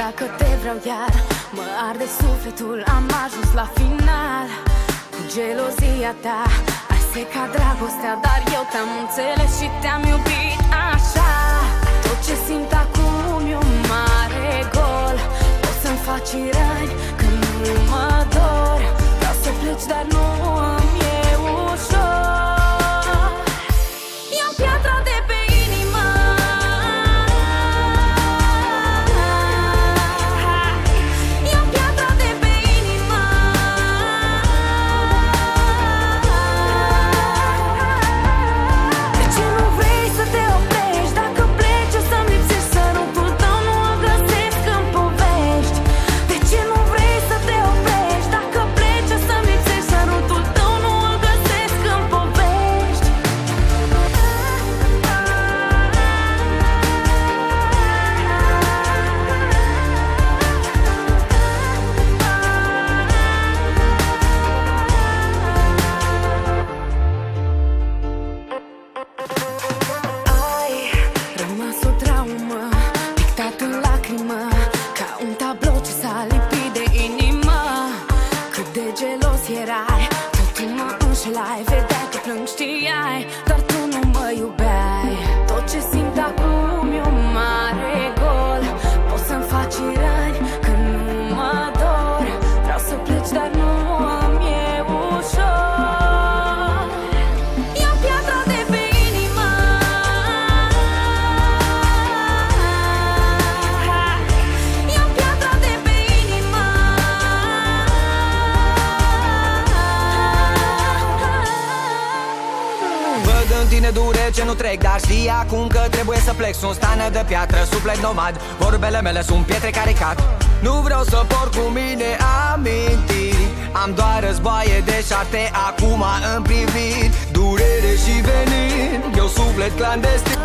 dacă te vreau iar. Mă arde sufletul, am ajuns la final. Cu gelozia ta ai secat dragostea, dar eu te-am înțeles și te-am iubit așa. Tot ce simt acum e un mare gol. Poți să-mi faci răni când nu mă dor. Vreau să pleci, dar nu îmi e ușor. Iau piatra de pe inimă, iau piatra de pe inimă. De ce nu vrei să te oprești? Dacă pleci o să-mi lipsești, sărutul tău nu îl găsesc în povești. De ce nu vrei să te oprești? Dacă pleci o să-mi lipsești, sărutul tău nu îl găsesc în povești. Ai rămas o traumă, pictat în lacrimă, ca un tablou ce s-a lipit de inimă. Cât de gelos erai, totul mă înșelai. Vedeai că plâng, știai, dar tu nu mă iubeai. Tot ce simt acum e un mare gol. Poți să-mi faci răni când nu mă dor. Vreau să pleci, dar nu îmi e ușor. Iau piatra de pe inimă, iau piatra de pe inimă. Văd în tine dure ce nu trec, dar știi acum că trebuie să plec. Sunt stană de piatră, suflet nomad, vorbele mele sunt pietre care cad. Nu vreau să por cu mine amintiri, am doar războaie de șarte acum în privit. Durere și venin, eu suflet clandestin.